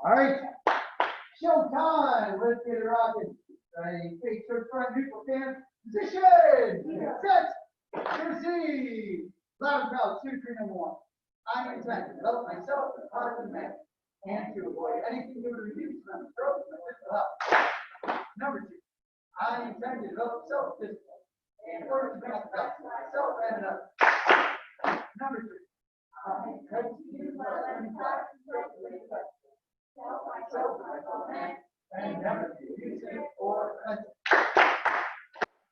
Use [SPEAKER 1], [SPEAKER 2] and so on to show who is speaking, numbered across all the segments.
[SPEAKER 1] All right. Showtime. Let's get it rocking. Ready, face towards front, neutral stance. Position. Set. Proceed. Loud and proud. 2, 3, number 1. I intend to develop myself as a positive man and to avoid anything that would reduce my growth and mental health. Number 2. I intend to develop self-discipline in order to make the best of myself and others. Number 3. I intend to use my learning practice to regulate myself and my fellow man and never be abusive or offensive.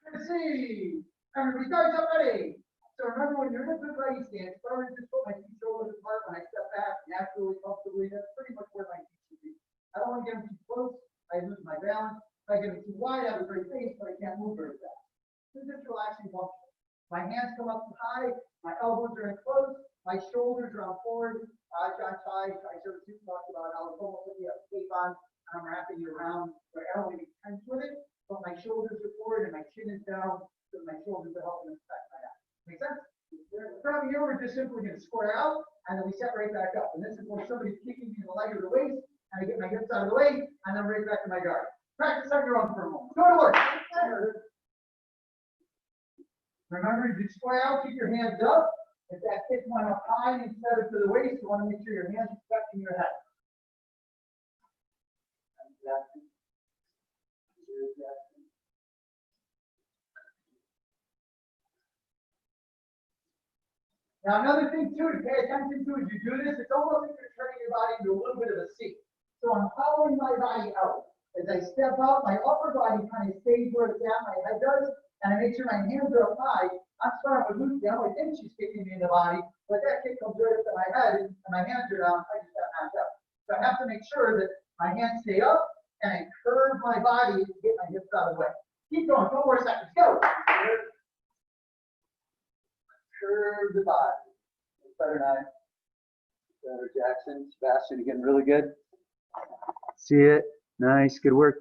[SPEAKER 1] Proceed. Everybody starts up ready. So remember, when you're in a good ready stance, if I were to just put my two shoulders apart when I step back naturally, comfortably, that's pretty much where my feet should be. I don't want to get them too close. I lose my balance. If I get them too wide, I have a great base, but I can't move very fast. This is just relaxing function. My hands come up high. My elbows are in close. My shoulders are on forward. John Chai, Triceratops talked about how it's almost like you have tape on, and I'm wrapping it around, but I don't want to be tense with it, but my shoulders are forward and my chin is down, so my shoulders are helping protect my neck. Make sense? From here, we're just simply going to square out, and then we set right back up. And this is when somebody's kicking me in the leg or the waist, and I get my hips out of the way, and then right back to my guard. Practice on your own for a moment. Go to work. Remember, you square out, keep your hands up. If that hip went up high instead of to the waist, you want to make sure your hands are touching your head. Now, another thing too to pay attention to as you do this, it's almost like you're turning your body into a little bit of a C. So I'm following my body out. As I step out, my upper body kind of stays where it's at, my head does, and I make sure my hands are up high. I'm starting with Lucy. I don't think she's kicking me in the body, but that kick comes right up to my head, and my hands are down. I just got knocked out. So I have to make sure that my hands stay up, and I curve my body to get my hips out of the way. Keep going. 4 more seconds. Go. Curve the body. Better than better, Jackson. Sebastian, again, really good. See it. Nice. Good work.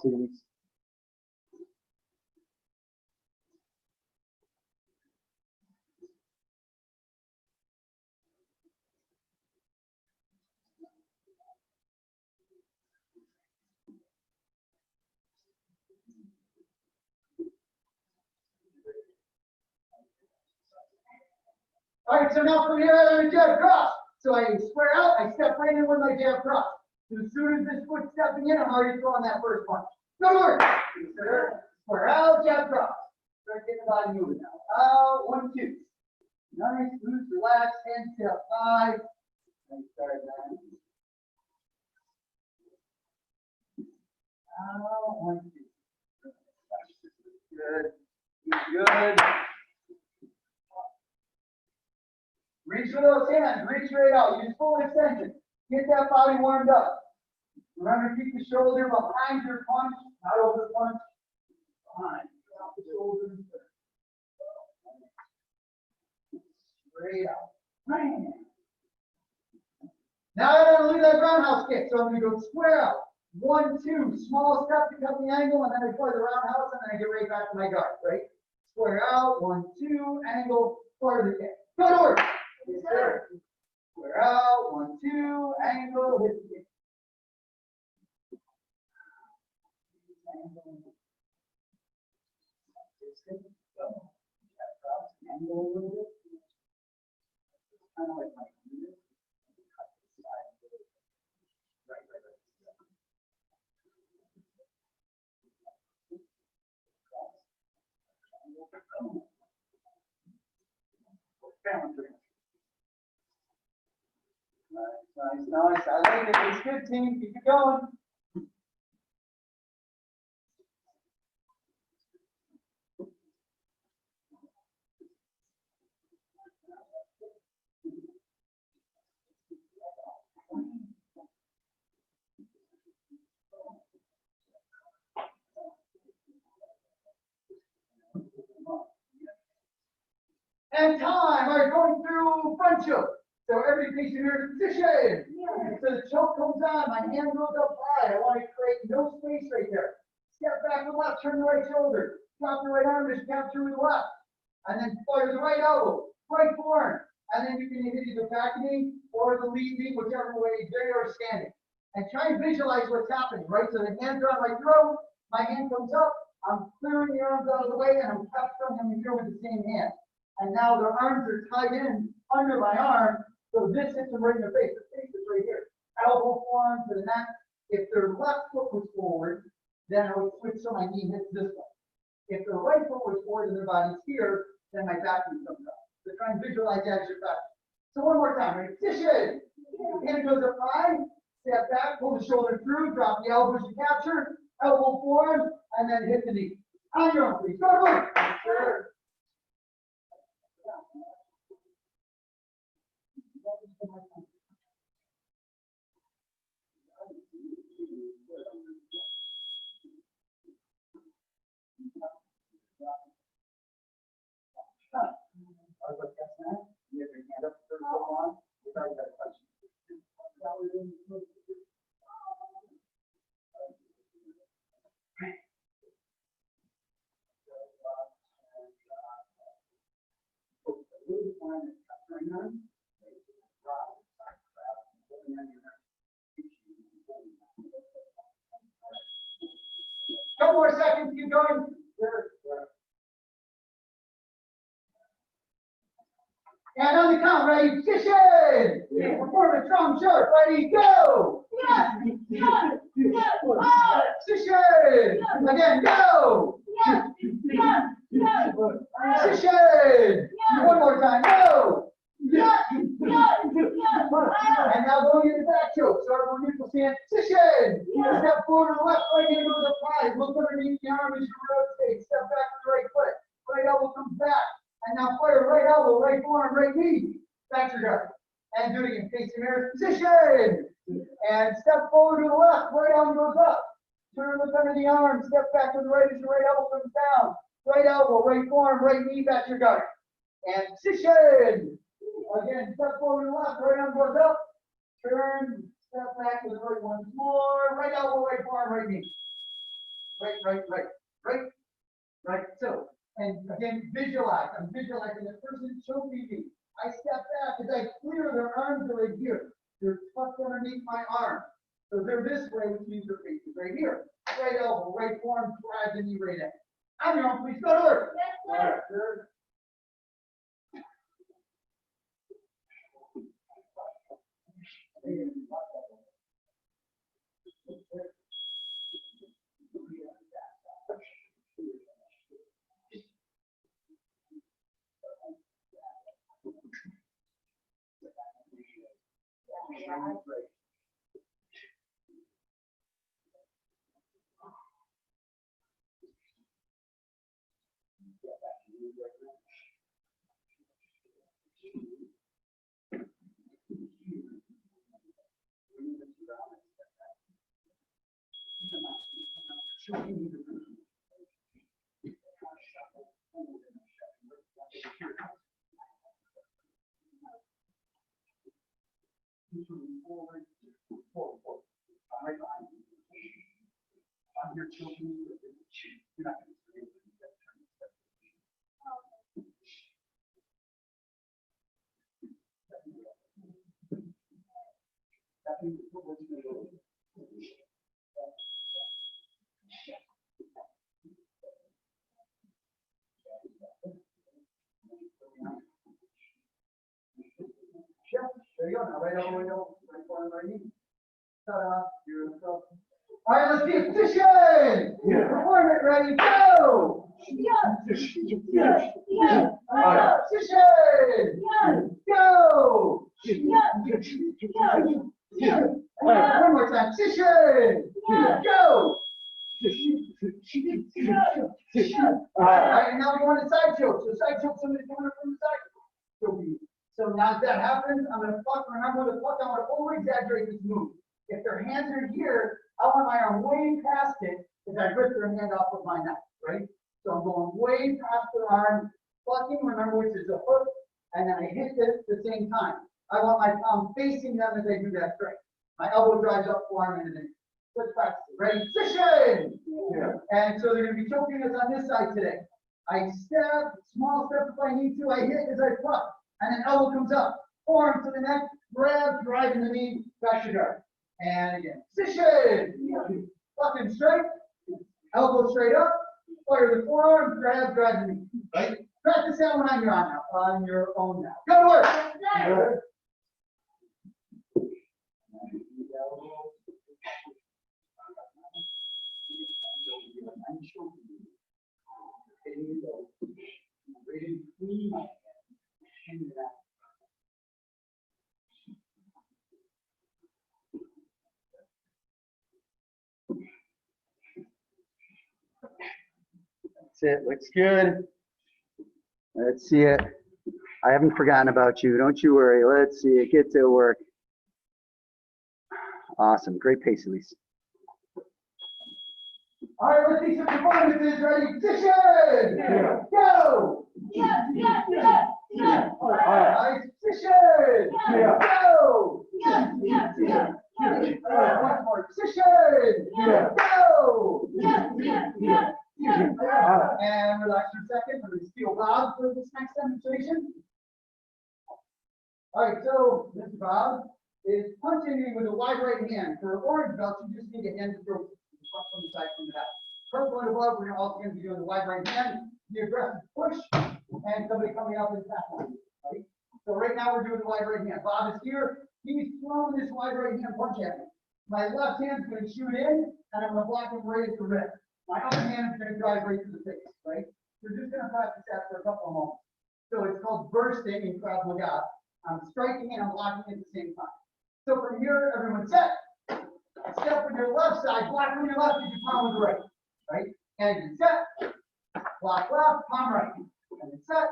[SPEAKER 1] See you. All right, so now from here, I'm going to jab cross. So I square out, I step right in with my jab cross. So as soon as this foot's stepping in, I'm already throwing that first punch. Good work. Square out, jab cross. Start getting the body moving now. Out, 1, 2. Nice, loose, relax, hands to 5. Nice start, man. Out, 1, 2. Good. Good. Reach for those hands, reach right out, use full extension. Get that body warmed up. Remember to keep the shoulder behind your punch, not over the punch. Behind, drop the shoulder. Straight out. Bang. Now I'm going to leave that roundhouse kick, so I'm going to go square out. 1, 2, small step to cut the angle, and then I play the roundhouse, and then I get right back to my guard, right? Square out, 1, 2, angle, fire the kick. Go to work. Yes, sir. Square out, 1, 2, angle, hit the kick. Angle a little bit. Kind of like my cut the side a little bit. Right. Balance. Nice. I like it. It's good, team. Keep it going. And time. All right, going through front choke. So every piece of your position. So the choke comes on, my hand goes up high. I want to create no space right there. Step back to the left, turn the right shoulder. Drop the right arm, just capture with the left. And then fire the right elbow, right forearm. And then you can hit either back knee or the lead knee, whichever way they are standing. And try and visualize what's happening, right? So the hands are on my throat, my hand comes up, I'm clearing the arms out of the way, and I'm capturing them here with the same hand. And now their arms are tied in under my arm, so this hits them right in the face. The face is right here. Elbow forearm to the neck. If their left foot was forward, then I would switch so my knee hits this way. If their right foot was forward and their body's here, then my back knee comes up. So try and visualize that as your back. So one more time, right? Position. Hand goes up high, step back, pull the shoulder through, drop the elbows to capture, elbow forward, and then hit the knee. On your own, please. Go to work. Sure. You have your hand up for so long. Without that question. Couple more seconds, keep going. And on the count, ready, position! Yeah. Perform a drum short, ready, go! Yeah. Yeah. Yeah. Position! Yeah. Again, go! Yeah. Yeah. Yeah. Position! Yeah. One more time, go! Yeah. Yeah. Yeah. And now going into back choke, start with neutral stance, position! Yeah. Step forward to the left, right hand goes up high, look underneath the arm as you rotate, step back to the right foot, right elbow comes back. And now fire right elbow, right forearm, right knee. Back to your guard. And do it again. Facing mirror position. And step forward to the left. Right arm goes up. Turn the under the arm. Step back to the right as your right elbow comes down. Right elbow, right forearm, right knee. Back to your guard. And position. Again, step forward to the left. Right arm goes up. Turn. Step back to the right once more. Right elbow, right forearm, right knee. Right, right, right. Right. Right. So. And again, visualize. I'm visualizing the person choking me. I step back as I clear their arms are right here. They're tucked underneath my arm. So they're this way, which means their face is right here. Right elbow, right forearm, drive the knee right in. On your own, please go to work. Yes, sir. Sure. Forward. Right behind you. I'm here choking you. You're not going to be able to do that. That means the foot was going to go. There you go. Now, right over, right forearm, right knee. Beautiful. All right, let's get position. Yeah. Perform it. Ready, go. Yeah. Position. Yeah. Yeah. Position. Yeah. Go. Yeah. Yeah. One more time. Position. Yeah. Go. All right, and now we're going to side choke. So side choke, somebody's coming up from the side. So now as that happens, I'm going to pluck. Remember the pluck, I want to over-exaggerate this move. If their hands are here, I want my arm way past it as I rip their hand off of my neck, right? So I'm going way past their arm, plucking, remember, which is a hook, and then I hit it at the same time. I want my palm facing them as I do that strike. My elbow drives up, forearm into the knee. Let's practice it. Ready? Position! Yeah. And so they're going to be choking us on this side today. I step, small step if I need to, I hit as I pluck. And then elbow comes up. Forearm to the neck, grab, driving the knee, back to guard. And again, position. Fucking straight, elbow straight up, fire the forearm, grab, drive the knee. Right? Practice that one on your own now. Go to work.
[SPEAKER 2] That's it. Looks good. Let's see it. I haven't forgotten about you. Don't you worry. Let's see it. Get to work. Awesome. Great pace, Elise.
[SPEAKER 1] All right, let's see some performances. Ready? Position.
[SPEAKER 3] Yeah.
[SPEAKER 1] Go. All right, position. Go. All right, one more. Position. Go. And relax for a second. We're going to steal Bob for this next demonstration. All right, so Mr. Bob is punching me with a wide right hand. For orange belt, you just need a hand to throw from the side, from the back. Purple and above, we're also going to be doing the wide right hand, the aggressive push, and somebody coming up in the back line. Right? So right now we're doing the wide right hand. Bob is here. He's throwing this wide right hand punch at me. My left hand's going to shoot in, and I'm going to block him right at the rib. My other hand is going to drive right to the face, right? We're just going to practice that for a couple of moments. So it's called bursting in Krav Maga. I'm striking and I'm blocking at the same time. So from here, everyone set. Step with your left side, block with your left, you palm with the right, right? And you set, block left, palm right. And then set,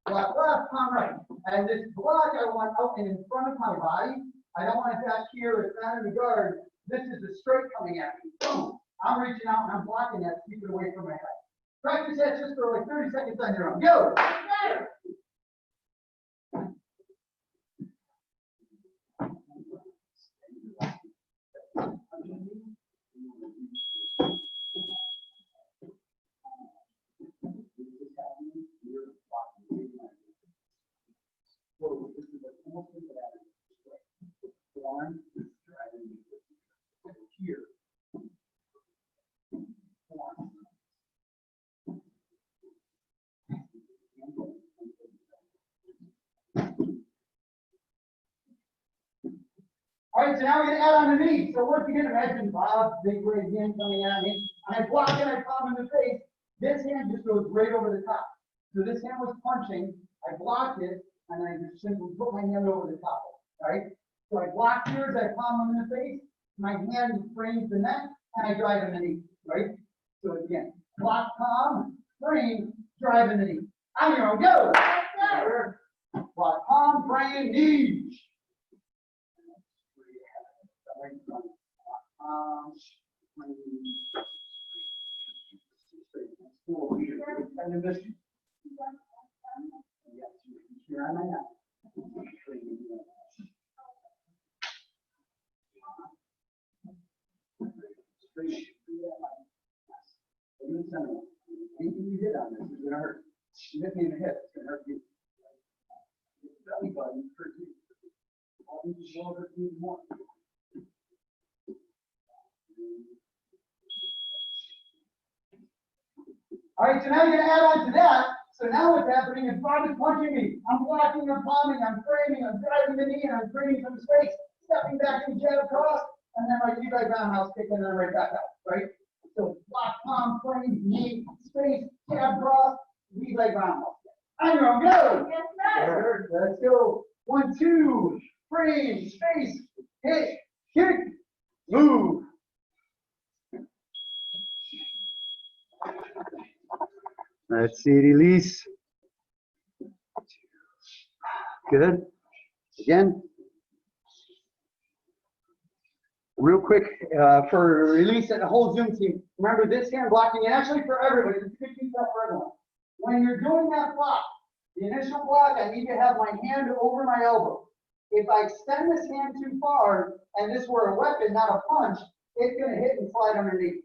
[SPEAKER 1] block left, palm right. And this block I want out and in front of my body. I don't want it back here, it's not in the guard. This is the straight coming at me. Boom. I'm reaching out and I'm blocking that to keep it away from my head. Practice that just for like 30 seconds on your own. Go! Here. All right, so now we're going to add on the knee. So once again, imagine Bob's big right hand coming at me. And I block it, I palm in the face. This hand just goes right over the top. So this hand was punching, I blocked it, and I just simply put my hand over the top of it, right? So I block here as I palm him in the face. My hand frames the neck, and I drive in the knee, right? So again, block, palm, frame, drive in the knee. On your own, go! Block, palm, frame, knee. And then this. Here on my neck. Anything you hit on this is gonna hurt. You hit me in the head, it's gonna hurt you. Belly button hurt you. All these shoulders need more. All right, so now you're gonna add on to that. So now what's happening is Bob is punching me. I'm blocking, I'm palming, I'm framing, I'm driving the knee, and I'm bringing some space, stepping back and jab across, and then my Levi roundhouse kick, and then right back out, right? So block, palm, frame, knee, space, jab cross, Levi roundhouse. On your own, go!
[SPEAKER 3] Yes, sir.
[SPEAKER 1] Let's go. 1, 2, frame, space, hit, kick, move.
[SPEAKER 2] Let's see it, Elise. Good. Again. Real quick, for release and the whole Zoom team, remember this hand blocking, and actually for everybody, it's a good detail for everyone. When you're doing that block, the initial block, I need to have my hand over my elbow. If I extend this hand too far, and this were a weapon, not a punch, it's gonna hit and slide underneath.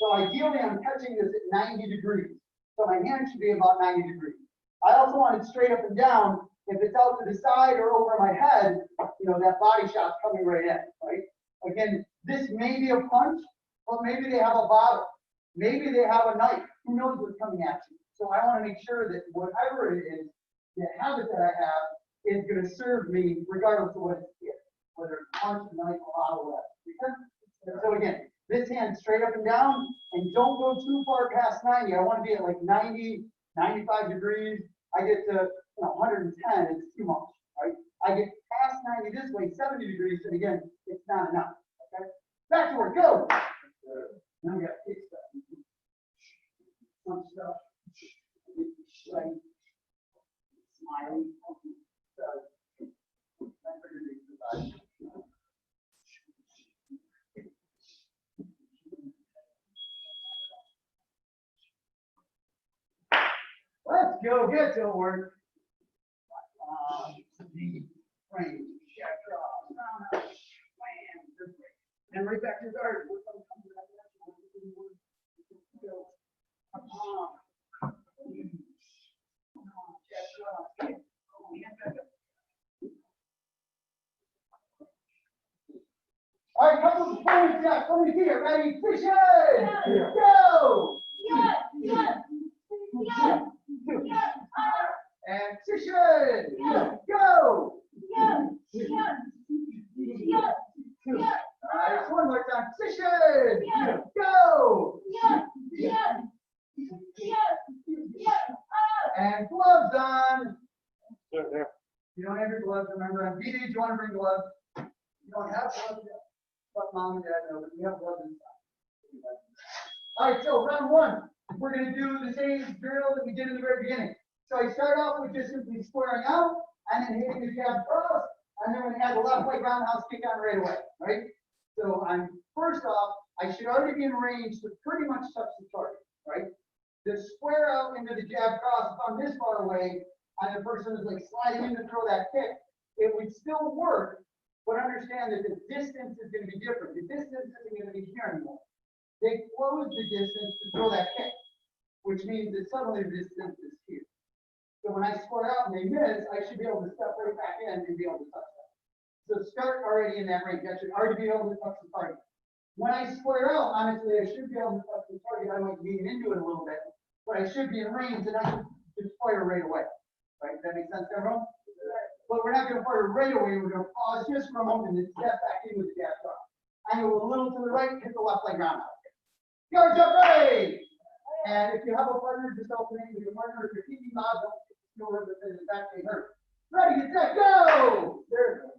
[SPEAKER 2] So ideally, I'm catching this at 90 degrees. So my hand should be about 90 degrees. I also want it straight up and down, If it's out to the side or over my head, you know, that body shot's coming right in, right? Again, this may be a punch, but maybe they have a bottle. Maybe they have a knife. Who knows what's coming at you? So I want to make sure that whatever it is, the habit that I have is going to serve me regardless of what it is, whether it's a punch, a knife, a bottle, whatever. So again, this hand straight up and down, and don't go too far past 90. I want to be at like 90, 95 degrees. I get to 110, it's too much, right? I get past 90 this way, 70 degrees, and again, it's not enough, okay? Back to work, go! Now we got kick stuff. Punch stuff. Smiling. Let's go get to work. The frame, check cross, round out, wham, this way. And right back to your guard. All right, couple of points, Jack. Let me see it. Ready? Push it. Go. And position. Go. All right, one more time. Position. Go. And gloves on.
[SPEAKER 3] There.
[SPEAKER 2] You don't have your gloves, remember. On BD, you want to bring gloves. You don't have gloves yet. But mom and dad know that we have gloves inside. All right, so round one. We're going to do the same drill that we did in the very beginning. So I start off with just simply squaring out and then hitting the jab cross. And then we're going to have the left leg roundhouse kick on right away, right? So I'm first off, I should already be in range to pretty much touch the target, right? To square out into the jab cross, if I'm this far away and the person is like sliding in to throw that kick, it would still work, but understand that the distance is going to be different. The distance isn't going to be here anymore. They close the distance to throw that kick, which means that suddenly the distance is here. So when I square out and they miss, I should be able to step right back in and be able to touch that. So start already in that range. I should already be able to touch the target. When I square out, honestly, I should be able to touch the target. I might lean into it a little bit, but I should be in range and I should just fire right away. Right? Does that make sense, everyone? But we're not going to fire right away. We're going to pause just for a moment and step back in with the jab cross. Angle a little to the right, hit the left leg roundhouse. Guard jump ready! And if you have a partner, just alternate with your partner. If you're keeping Bob, don't go over the back they hurt. Ready, get set, go! There it goes.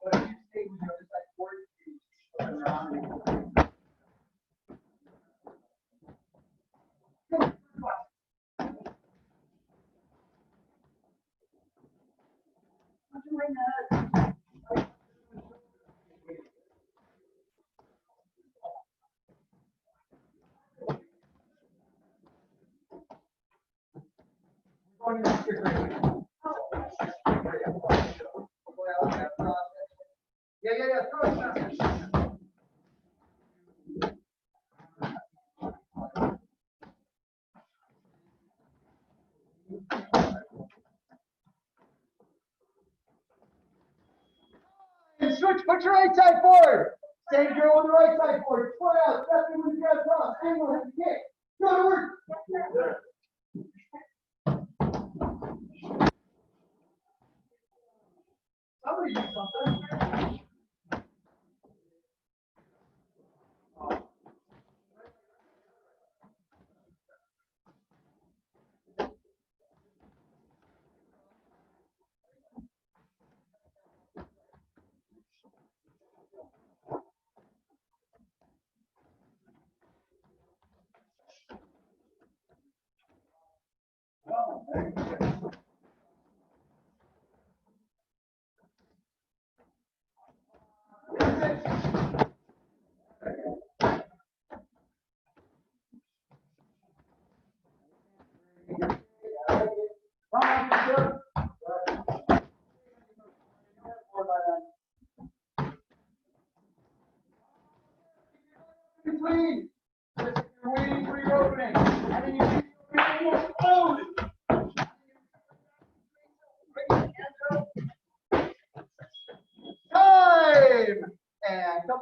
[SPEAKER 2] But if you stay with the other side forward, you turn around and Yeah. Throw it down. And switch, put your right side forward. Same drill on the right side forward. Square out, step in with the jab cross, angle, hit the kick. Go to work. Somebody do something.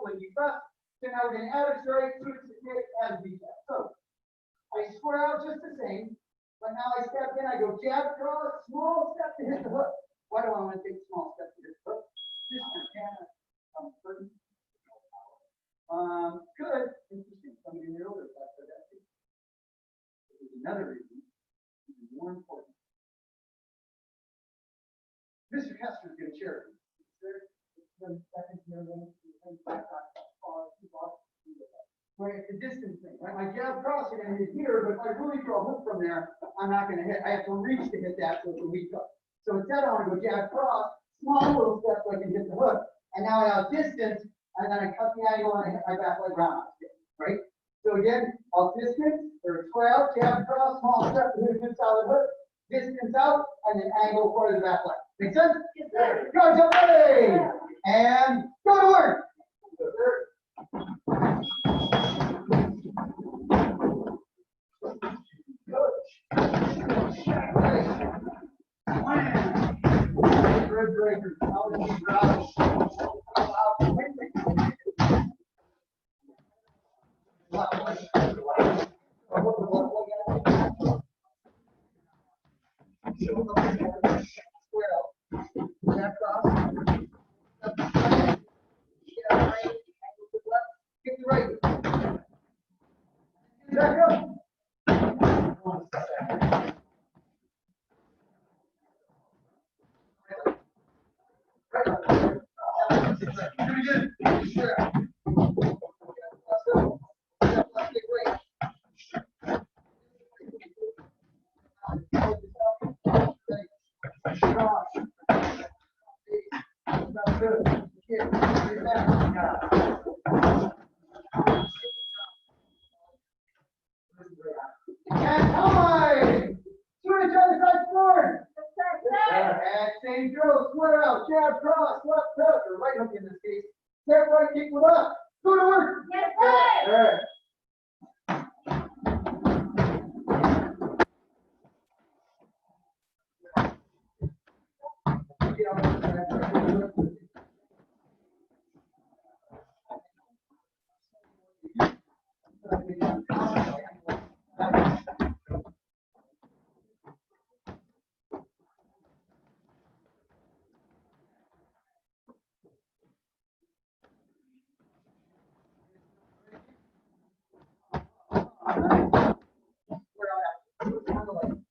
[SPEAKER 2] coupling knee press. So now we're going to add a straight, switch the kick, add a V step. So I square out just the same, but now I step in, I go jab, cross, small step to hit the hook. Why do I want to take small steps to hit the hook? Just for Canada. Good. Interesting. Somebody in the older class said that too. This is another reason. This is more important. Mr. Kessler is going to share. Where it's a distance thing, right? My jab cross is going to hit here, but if I really throw a hook from there, I'm not going to hit. I have to reach to hit that, so it's a weak hook. So instead, I want to go jab cross, small little steps so I can hit the hook. And now I have distance, and then I cut the angle and I hit my back leg round, right? So again, I'll distance, or square out, jab cross, small step to hit a good solid hook, distance out, and then angle for the back leg. Make sense?
[SPEAKER 3] Yes, sir.
[SPEAKER 2] Go, jump ready! And go to work! Good breakers. How would you drive? Kick the right. Back up. Do it again. Sure. And time! Switch on the side forward. And same drill, square out, jab, cross, left hook, or right hook in this case. Step right, kick with up. Go to work.
[SPEAKER 3] Yes, sir.
[SPEAKER 2] All right.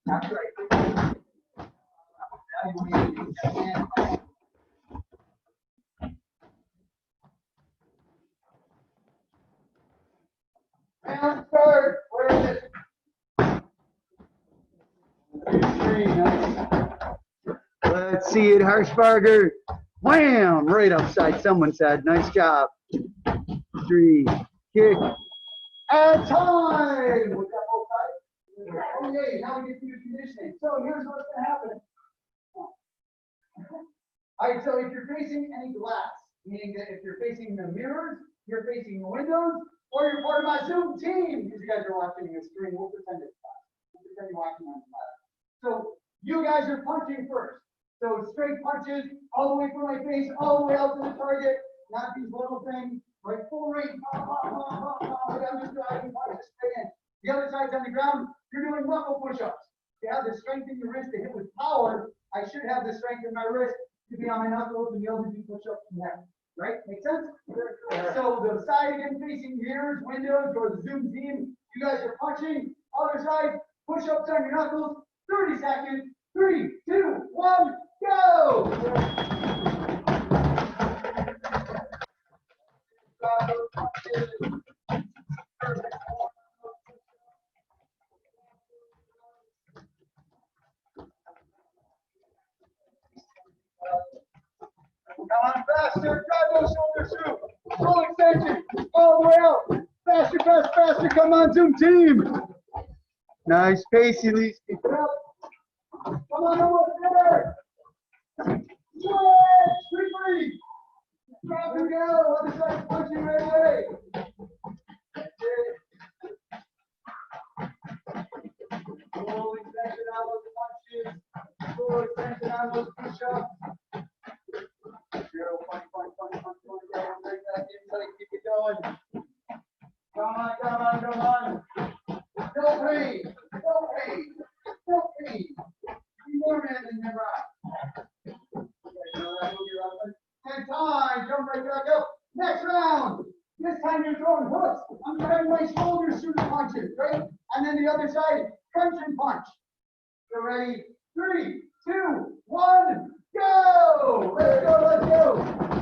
[SPEAKER 2] That's right. Round start. Where is it? 3, nice. Let's see it, Harshbarger. Wham! Right upside, someone said. Nice job. 3, kick. And time! Was that both sides? Okay, now we get to do conditioning. So here's what's going to happen. All right, so if you're facing any glass, meaning that if you're facing the mirrors, you're facing the windows, or you're part of my Zoom team, because you guys are watching the screen, we'll pretend it's class. We'll pretend you're watching on class. So you guys are punching first. So straight punches all the way from my face, all the way out to the target, not these little things, right? Full range, I'm just driving punches straight in. The other side's on the ground, you're doing knuckle push-ups. You have the strength in your wrist to hit with power. I should have the strength in my wrist to be on my knuckles and be able to do push-ups from there. Right? Make sense? So the side again facing mirrors, windows, or the Zoom team, you guys are punching. Other side, push-ups on your knuckles. 30 seconds. 3, 2, 1, go! Come on, faster, drive those shoulders through. Full extension, all the way out. Faster, faster, faster, come on, Zoom team. Nice pace, Elise. Keep it up. Come on, almost there. Switch, free. Drop and go, other side punching right away. That's it. Full extension on those punches. Full extension on those push-ups. Zero, punch, punch, punch, punch, punch, right back into everybody, keep it going. Come on, come on, come on. No pain, no pain, no pain. Be more man than never I. And time, jump right back up. Next round. This time you're throwing hooks. I'm grabbing my shoulders, shooting punches, right? And then the other side, crunch and punch. So ready? 3, 2, 1, go! Let's go, let's go.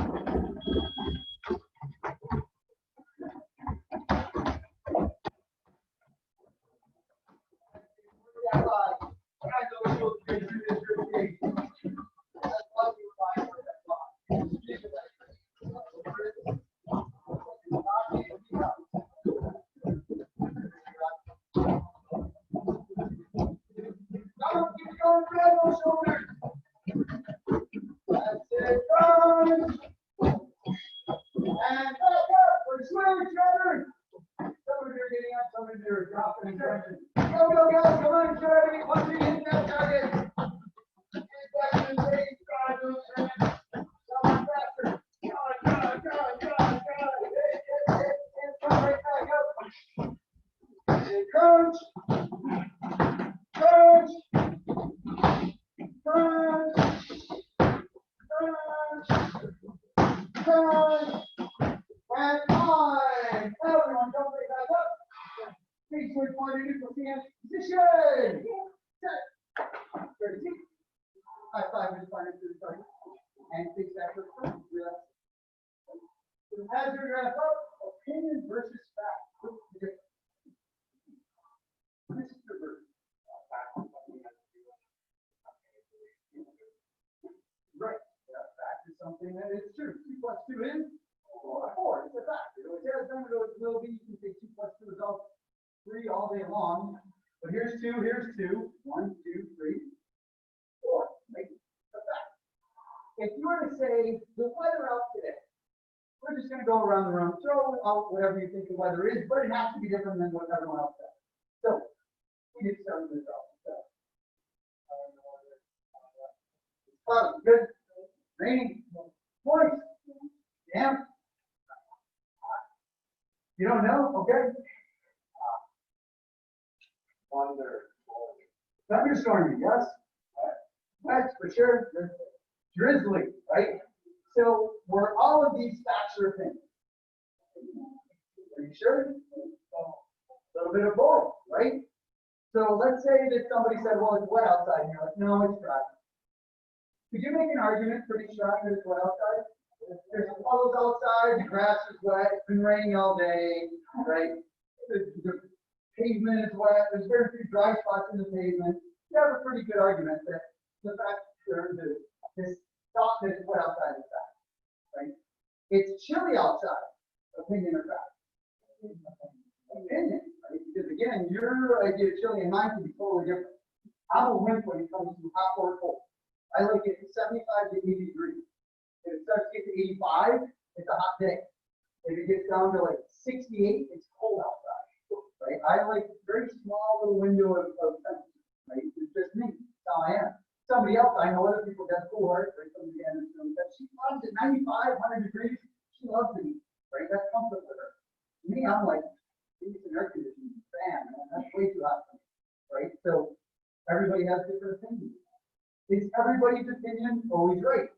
[SPEAKER 2] Opinion versus fact. Right. Yeah, fact is something that is true. 2 plus 2 is 4. It's a fact. It always has been, it always will be. You can say 2 plus 2 is all 3 all day long. But here's 2, here's 2. 1, 2, 3, 4. Make it a fact. If you were to say the weather out today, we're just going to go around the room, throw out whatever you think the weather is, but it has to be different than what everyone else says. So, we need to start with this off. Good. Raining. Moist. Damp. You don't know? Okay. Thunderstorming, yes. That's for sure. Drizzly, right? So, were all of these facts or opinions? Are you sure? A little bit of both, right? So let's say that somebody said, well, it's wet outside, and you're like, no, it's dry. Could you make an argument pretty strong that it's wet outside? There's puddles outside, the grass is wet, it's been raining all day, right? The pavement is wet, there's very few dry spots in the pavement. You have a pretty good argument that the fact that this thought that it's wet outside is fact, right? It's chilly outside, opinion or fact? Opinion, right? Because again, your idea of chilly and mine can be totally different. I'm a wimp when it comes to hot or cold. I like it at 75 to 80 degrees. If it starts to get to 85, it's a hot day. If it gets down to like 68, it's cold outside, right? I like a very small little window of temperature, right? It's just me. That's how I am. Somebody else, I know other people got cool hearts, right? Somebody that she loves it 95, 100 degrees. She loves it, right? That's comfort with her. Me, I'm like, it's an air conditioning fan, man. That's way too hot for me, right? So everybody has different opinions. Is everybody's opinion always right?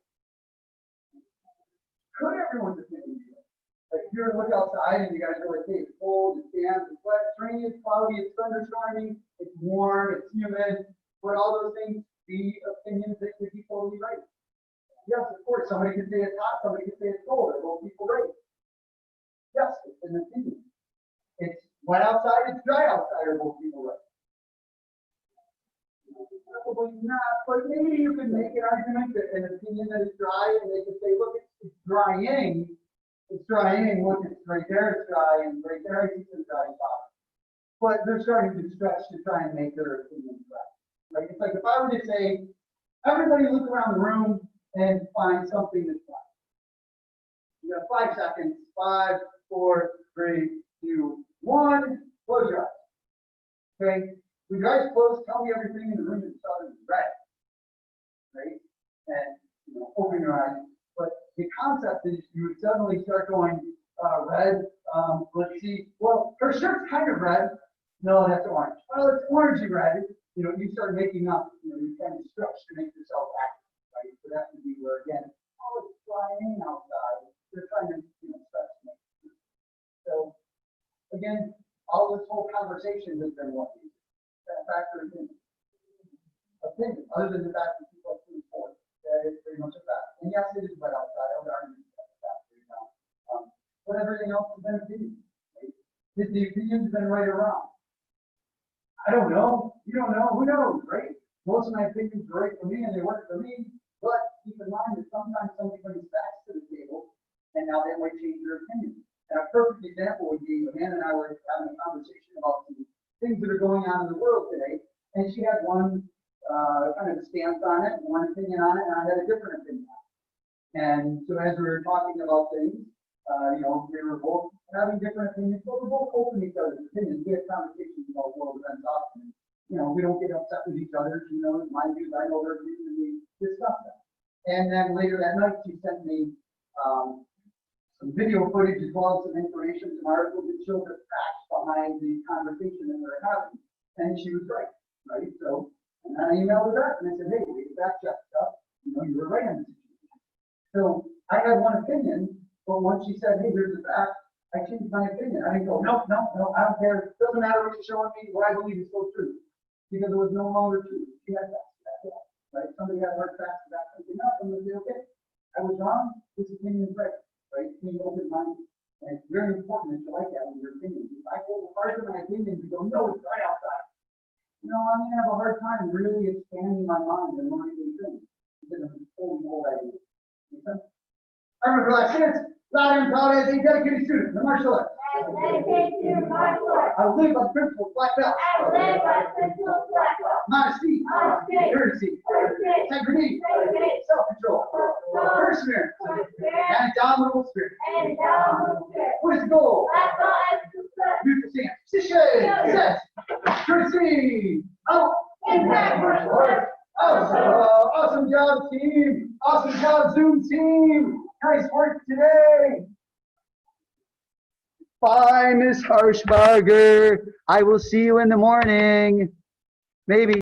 [SPEAKER 2] Could everyone's opinion be right? Like if you're to look outside and you guys are like, hey, it's cold, it's damp, it's wet, it's rainy, it's cloudy, it's thunderstorming, it's warm, it's humid. Would all those things be opinions that could be totally right? Yes, of course. Somebody could say it's hot, somebody could say it's cold. Are both people right? Yes, it's an opinion. It's wet outside, it's dry outside. Are both people right? Probably not, but maybe you can make an argument that an opinion that is dry, and they could say, look, it's drying. It's drying. Look, it's right there, it's dry, and right there, it's a dry spot. But they're starting to stretch to try and make their opinion dry. Like it's like if I were to say, everybody look around the room and find something that's dry. You got 5 seconds. 5, 4, 3, 2, 1. Close your eyes. Okay. With your eyes closed, tell me everything in the room that's starting to red. Right? And open your eyes. But the concept is you would suddenly start going, red. Let's see. Well, her shirt's kind of red. No, that's orange. Well, it's orangey red. You know, you start making up, you kind of stretch to make yourself active, right? So that would be where, again, oh, it's flying outside. They're trying to, stretch to make it. So, again, all this whole conversation has been what that factor in opinion, other than the fact that people are moving forward. That is pretty much a fact. And yes, it is wet outside. I would argue that's a fact. But everything else has been opinion. Right? The opinion's been right or wrong. I don't know. You don't know. Who knows, right? Most of my opinions are right for me and they work for me. But keep in mind that sometimes somebody brings facts to the table and now they might change their opinion. And a perfect example would be Amanda and I were having a conversation about some things that are going on in the world today. And she had one kind of stance on it, one opinion on it, and I had a different opinion on it. And so as we were talking about things, we were both having different opinions, but we're both open to each other's opinions. We have conversations about world events often. We don't get upset with each other. My views, I know their views, and we discuss them. And then later that night, she sent me some video footage as well as some information, some articles that showed the facts behind the conversation that we were having. And she was right? So, and then I emailed her back and I said, hey, we fact check stuff. You were right on the situation. So I had one opinion. But once she said, hey, here's the fact, I changed my opinion. I didn't go, no, I don't care. It doesn't matter what you're showing me, what I believe is still true. Because it was no longer true. She had facts to back it up, right? Somebody had hard facts to back something up, and they'd say, okay, I was wrong, this opinion is right? Being open-minded. And it's very important that you like that with your opinion. If I go hard to my opinion and go, no, it's right outside. I'm gonna have a hard time really expanding my mind and learning new things. Because I'm totally whole idea. Make sense? I'm a relaxed students, loud and proud as a dedicated student, the martial arts. I will live by principles black belt. Modesty, courtesy, integrity, self-control, perseverance, and indomitable spirit. What is the goal? Beautiful stance. Position, set, courtesy, out, impact martial arts. Awesome job, team. Awesome job, Zoom team. Nice work today. Bye, Miss Harshbarger. I will see you in the morning. Maybe.